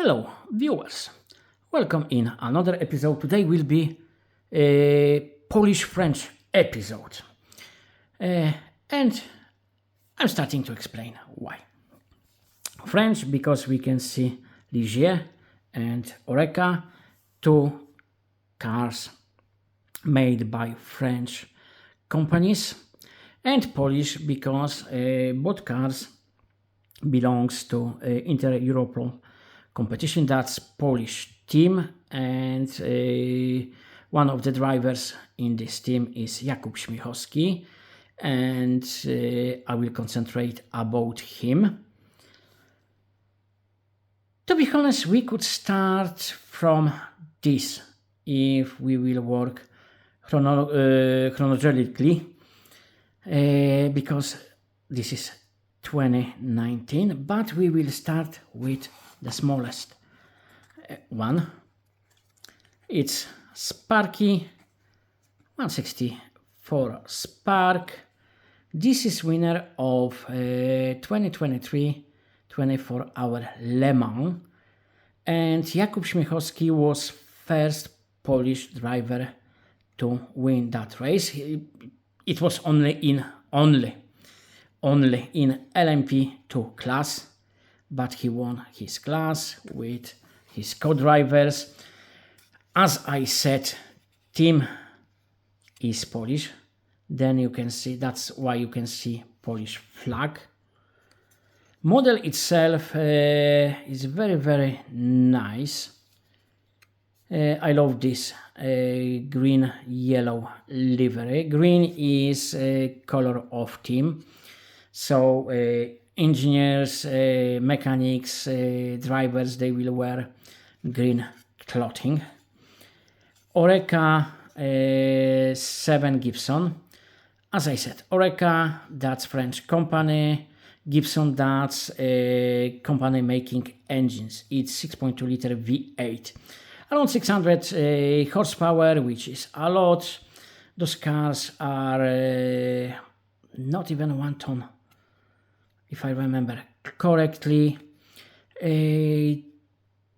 Hello, viewers. Welcome in another episode. Today will be a Polish-French episode. And I'm starting to explain why. French, because we can see Ligier and Oreca, two cars made by French companies. And Polish, because both cars belongs to Inter-Europol competition. That's Polish team, and one of the drivers in this team is Jakub Śmiechowski, and I will concentrate about him. To be honest, we could start from this if we will work chronologically, because this is 2019, but we will start with the smallest one. It's Sparky 164 Spark. This is winner of 2023 24-hour Le Mans, and Jakub Śmiechowski was first Polish driver to win that race. It was only in LMP2 class, but he won his class with his co-drivers. As I said, team is Polish. Then you can see, that's why you can see Polish flag. Model itself is very nice. I love this green yellow livery. Green is color of team, so engineers, mechanics, drivers, they will wear green clothing. Oreca 7 Gibson. As I said, Oreca, that's French company. Gibson, that's a company making engines. It's 6.2 liter V8. Around 600 horsepower, which is a lot. Those cars are not even 1 ton, if I remember correctly.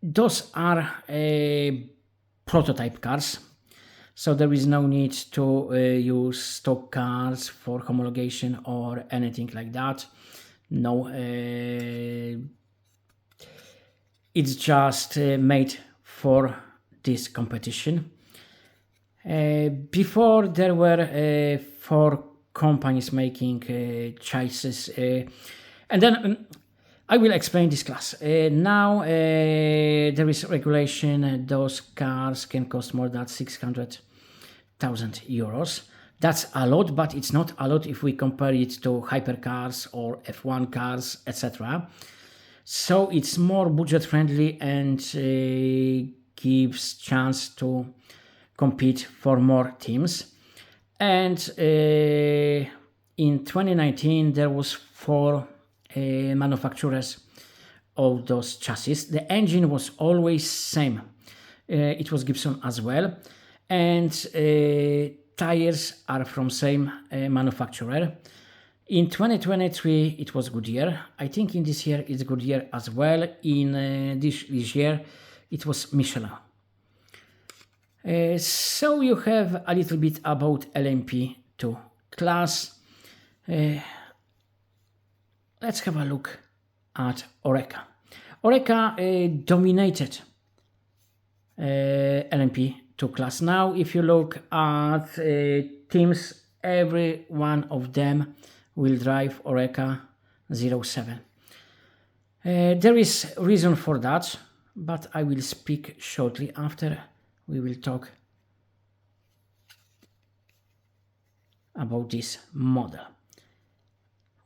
Those are prototype cars, so there is no need to use stock cars for homologation or anything like that. No, it's just made for this competition. Before there were 4 companies making chassis, and then I will explain this class. Now there is regulation, those cars can cost more than 600,000 euros. That's a lot, but it's not a lot if we compare it to hypercars or F1 cars, etc. So it's more budget friendly and gives chance to compete for more teams. And in 2019 there was 4 manufacturers of those chassis. The engine was always same. It was Gibson as well, and tires are from same manufacturer. In 2023 it was Goodyear. I think in this year it's Goodyear as well. In this year it was Michelin. So you have a little bit about LMP2 class. Let's have a look at Oreca. Oreca dominated LMP2 class. Now if you look at teams, every one of them will drive Oreca 07. There is reason for that, but I will speak shortly after we will talk about this model.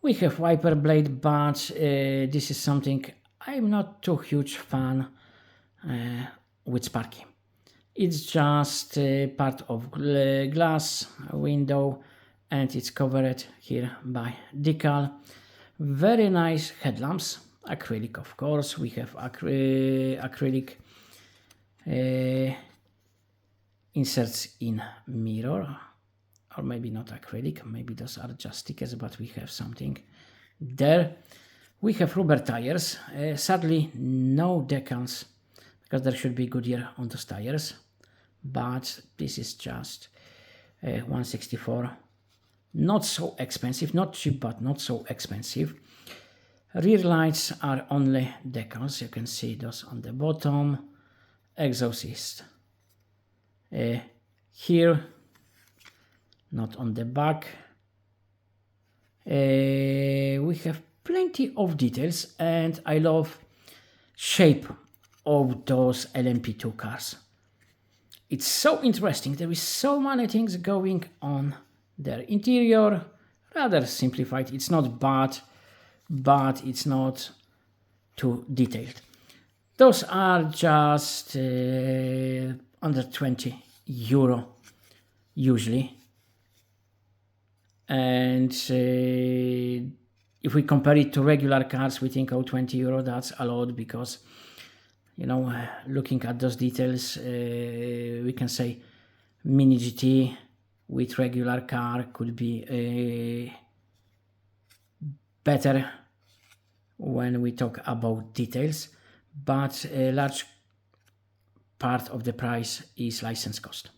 We have Viper Blade, but this is something I'm not too huge fan with Sparky. It's just part of glass window, and it's covered here by decal. Very nice headlamps, acrylic of course. We have acrylic inserts in mirror, or maybe not acrylic, maybe those are just stickers, but we have something there. We have rubber tires, sadly no decals because there should be Goodyear on those tires, but this is just 164. Not so expensive, not cheap, but not so expensive. Rear lights are only decals, you can see those on the bottom. Exhaust is here, not on the back. We have plenty of details, and I love shape of those LMP2 cars. It's so interesting, there is so many things going on there. Interior, rather simplified, it's not bad, but it's not too detailed. Those are just under 20 euro usually, and if we compare it to regular cars, we think, oh, 20 euro, that's a lot, because looking at those details, we can say Mini GT with regular car could be better when we talk about details, but a large part of the price is license cost.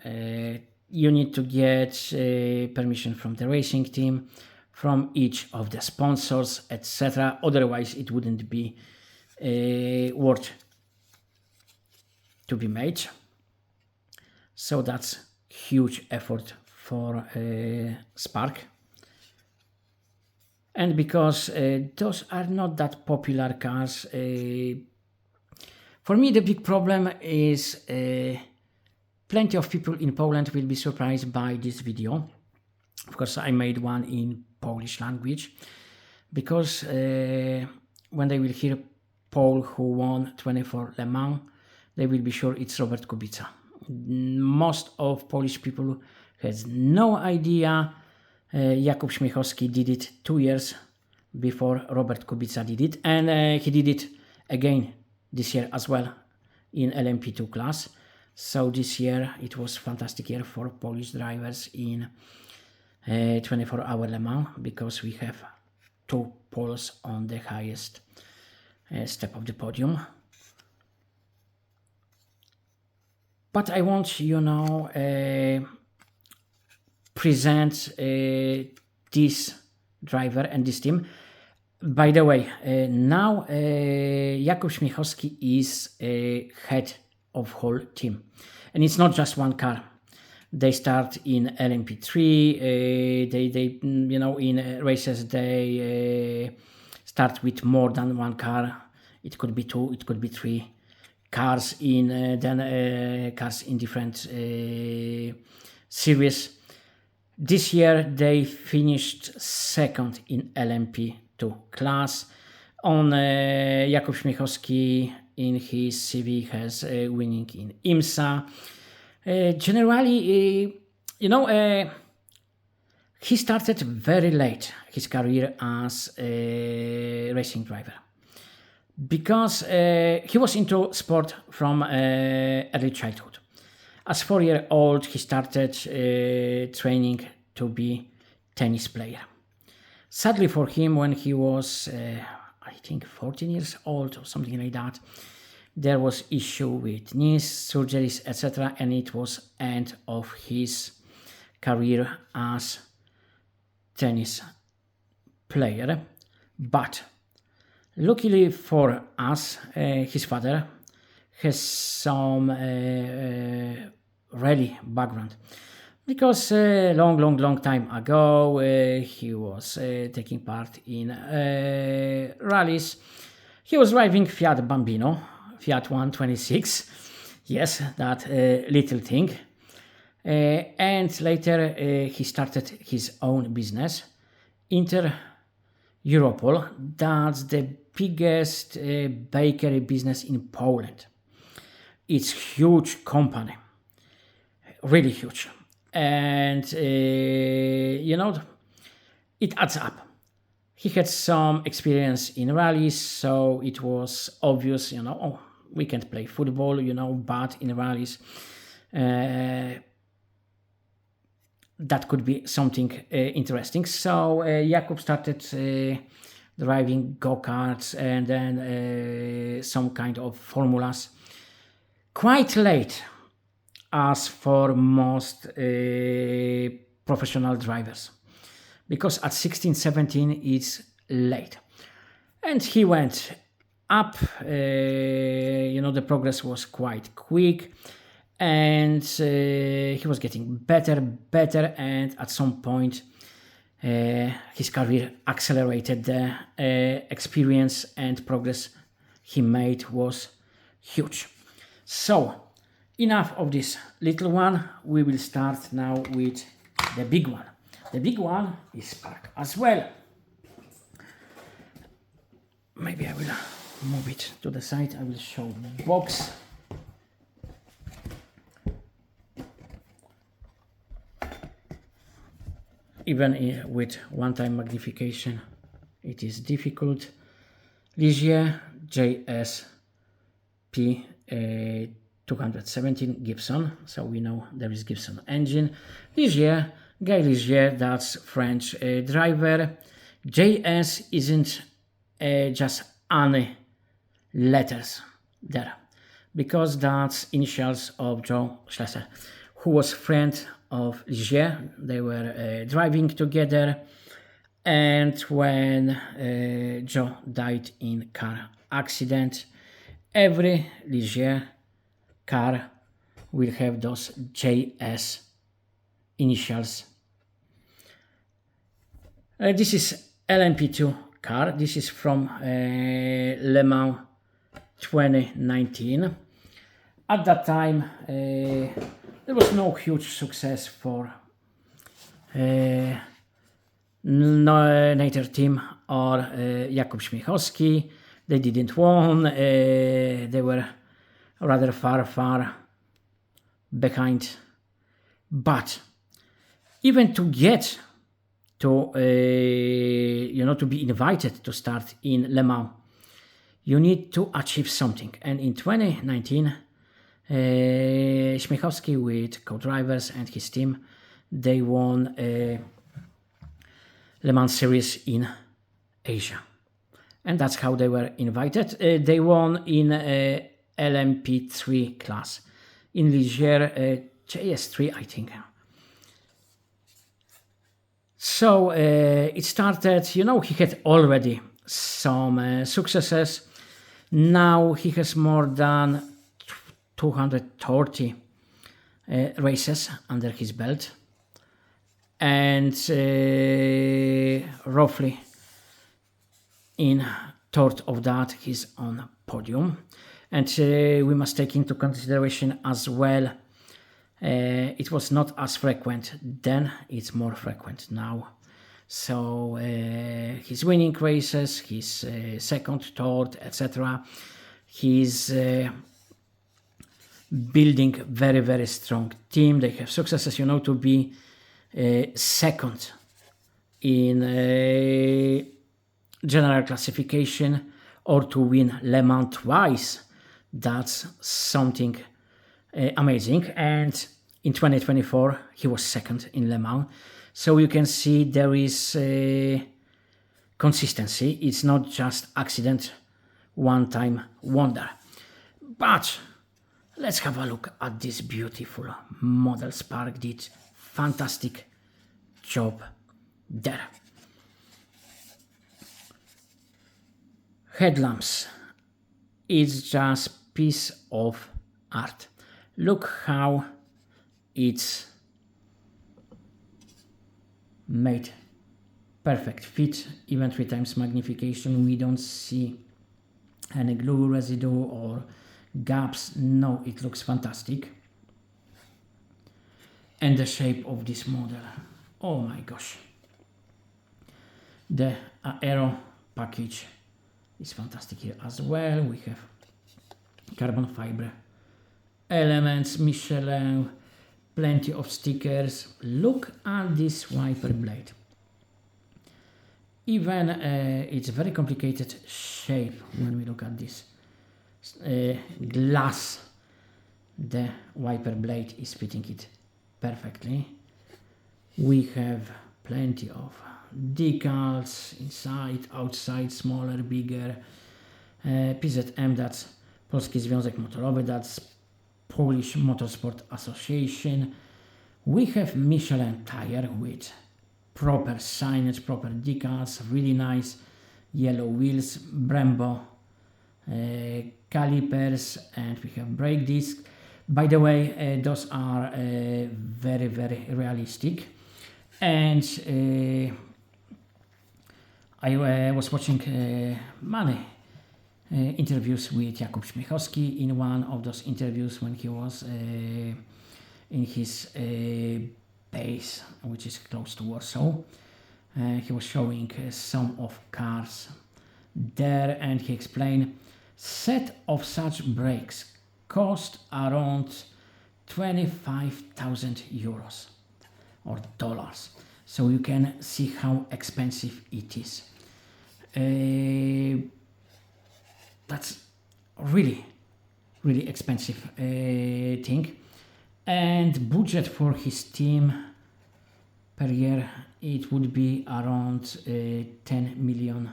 You need to get permission from the racing team, from each of the sponsors, etc. Otherwise it wouldn't be worth to be made. So that's huge effort for Spark. And because those are not that popular cars, for me the big problem is plenty of people in Poland will be surprised by this video. Of course, I made one in Polish language, because when they will hear Pole who won 24 Le Mans, they will be sure it's Robert Kubica. Most of Polish people has no idea. Jakub Śmiechowski did it 2 years before Robert Kubica did it, and he did it again this year as well in LMP2 class. So this year it was fantastic year for Polish drivers in 24-hour Le Mans, because we have 2 Poles on the highest step of the podium. But I want present this driver and this team. By the way, now Jakub Śmiechowski is head of whole team, and it's not just one car. They start in LMP3. They in races they start with more than one car. It could be 2, it could be 3 cars in cars in different series. This year they finished second in LMP2 class. On Jakub Śmiechowski in his CV has winning in IMSA. Generally, he started very late his career as a racing driver, because he was into sport from early childhood. As 4-year-old, he started training to be tennis player. Sadly for him, when he was, I think 14 years old or something like that, there was issue with knees, surgeries, etc. And it was end of his career as tennis player. But luckily for us, his father has some rally background, because long time ago he was taking part in rallies. He was driving Fiat Bambino, Fiat 126, yes, that little thing. And later he started his own business, Inter Europol. That's the biggest bakery business in Poland. It's huge company, really huge, and it adds up. He had some experience in rallies, so it was obvious, we can't play football, but in rallies that could be something interesting. So Jakub started driving go-karts and then some kind of formulas. Quite late, as for most professional drivers, because at 16, 17 it's late. And he went up, the progress was quite quick, and he was getting better, and at some point his career accelerated. The experience and progress he made was huge. So enough of this little one. We will start now with the big one. The big one is Spark as well. Maybe I will move it to the side. I will show the box. Even with one-time magnification, it is difficult. Ligier JSP 217 Gibson, so we know there is Gibson engine. Ligier, Guy Ligier, that's French driver. JS isn't just any letters there, because that's initials of Joe Schlesser, who was friend of Ligier. They were driving together, and when Joe died in car accident, every Ligier car will have those JS initials. This is LMP2 car. This is from Le Mans 2019. At that time, there was no huge success for Nater team or Jakub Śmiechowski. They didn't win. They were rather far behind. But even to get to to be invited to start in Le Mans, you need to achieve something. And in 2019, Śmiechowski with co-drivers and his team, they won Le Mans series in Asia, and that's how they were invited. They won in LMP3 class, in Ligier JS3, I think. So it started, he had already some successes. Now he has more than 230 races under his belt, and roughly in third of that he's on podium. And we must take into consideration as well, it was not as frequent then, it's more frequent now. So he's winning races, he's second, third, etc. He's building very strong team. They have successes, to be second in general classification, or to win Le Mans twice. That's something amazing. And in 2024 he was second in Le Mans. So you can see there is consistency. It's not just accident, one-time wonder. But let's have a look at this beautiful model. Spark did fantastic job there. Headlamps, it's just piece of art. Look how it's made. Perfect fit, even 3 times magnification. We don't see any glue residue or gaps. No, it looks fantastic. And the shape of this model, oh my gosh. The aero package is fantastic here as well. We have carbon fiber elements, Michelin, plenty of stickers. Look at this wiper blade. Even it's a very complicated shape when we look at this glass. The wiper blade is fitting it perfectly. We have plenty of decals, inside, outside, smaller, bigger. PZM, that's Polski Związek Motorowy, that's Polish Motorsport Association. We have Michelin tire with proper signage, proper decals, really nice yellow wheels, Brembo calipers, and we have brake discs. By the way, those are very, very realistic. And I was watching many interviews with Jakub Śmiechowski. In one of those interviews, when he was in his base, which is close to Warsaw, he was showing some of cars there, and he explained set of such brakes cost around 25,000 euros or dollars, so you can see how expensive it is. That's really expensive thing, and budget for his team per year, it would be around $10 million.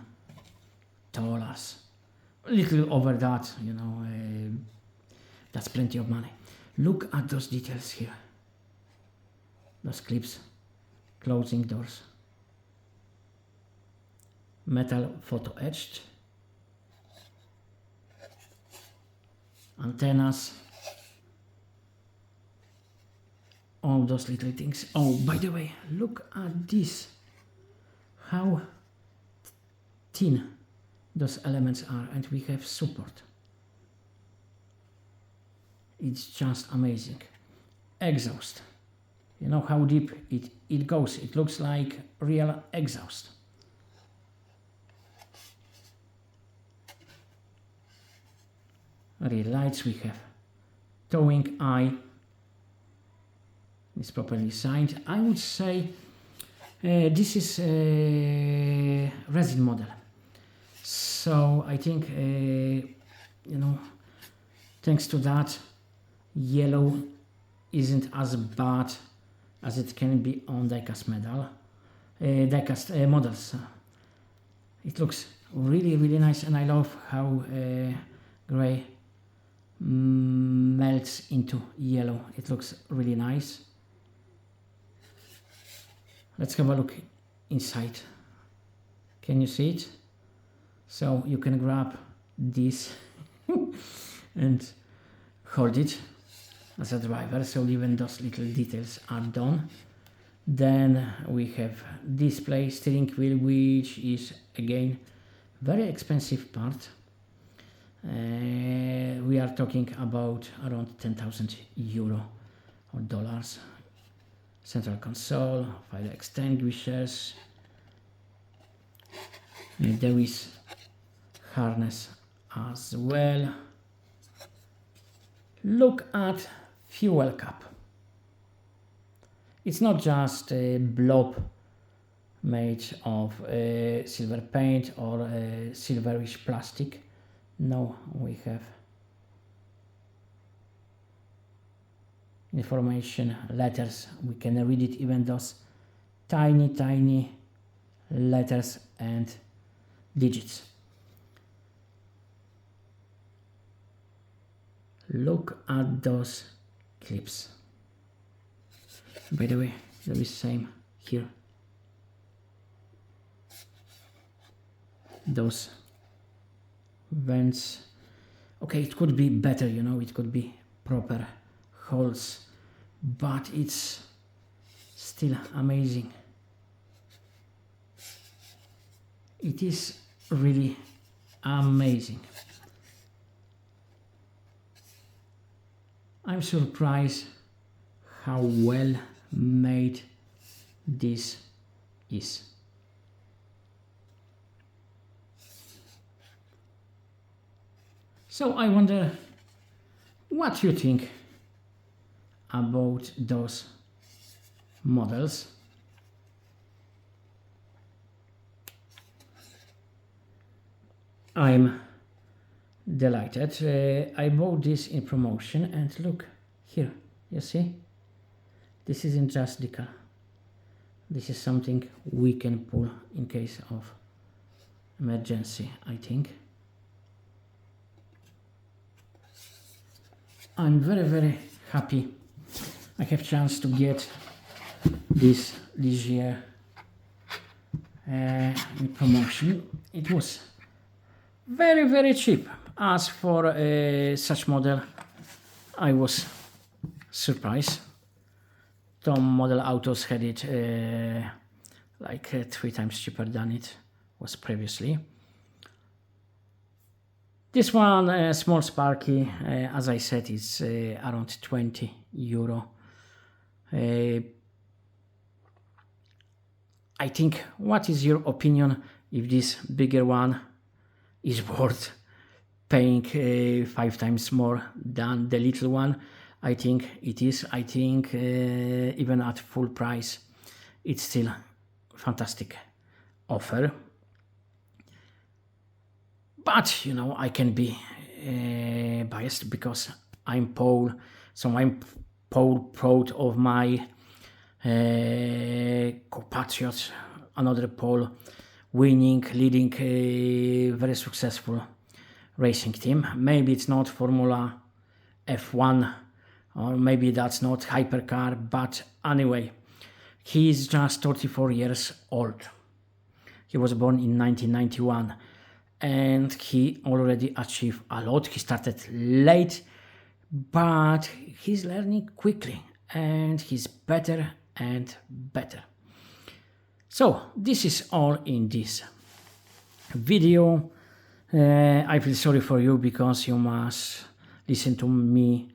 A little over that, you know, that's plenty of money. Look at those details here. Those clips, closing doors, metal photo etched, antennas, all those little things. Oh, by the way, look at this, how thin those elements are, and we have support. It's just amazing. Exhaust, you know how deep it goes. It looks like real exhaust. Real lights we have. Towing eye is properly signed. I would say this is a resin model. So I think, you know, thanks to that, yellow isn't as bad as it can be on diecast models. It looks really nice, and I love how gray melts into yellow. It looks really nice. Let's have a look inside. Can you see it? So you can grab this and hold it as a driver, so even those little details are done. Then we have display steering wheel, which is again very expensive part. We are talking about around 10,000 euro or dollars. Central console, fire extinguishers. There is harness as well. Look at fuel cap. It's not just a blob made of silver paint or silverish plastic. No, we have information, letters. We can read it, even those tiny letters and digits. Look at those clips. By the way, there is same here. Those vents. Okay, it could be better, you know, it could be proper holes, but it's still amazing. It is really amazing. I'm surprised how well made this is. So I wonder what you think about those models. I'm delighted. I bought this in promotion, and look here, you see, this isn't just decal. This is something we can pull in case of emergency, I think. I'm very happy I have chance to get this year in promotion. It was very cheap. As for such model, I was surprised. Tom Model Autos had it like 3 times cheaper than it was previously. This one, small Sparky, as I said, is around 20 euro. I think, what is your opinion if this bigger one is worth paying 5 times more than the little one? I think it is. I think even at full price, it's still fantastic offer. But you know, I can be biased because I'm Pole, so I'm proud of my compatriots, another Pole winning, leading a very successful racing team. Maybe it's not Formula F1, or maybe that's not hypercar, but anyway, he's just 34 years old. He was born in 1991 and he already achieved a lot. He started late, but he's learning quickly and he's better and better. So this is all in this video. I feel sorry for you because you must listen to me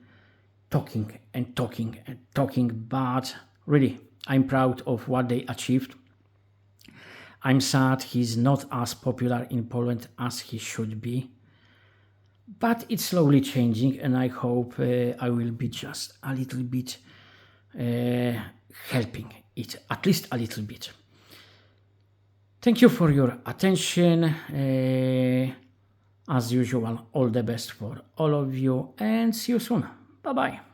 talking and talking and talking, but really I'm proud of what they achieved. I'm sad he's not as popular in Poland as he should be, but it's slowly changing and I hope I will be just a little bit helping it, at least a little bit. Thank you for your attention. As usual, all the best for all of you and see you soon. Bye bye.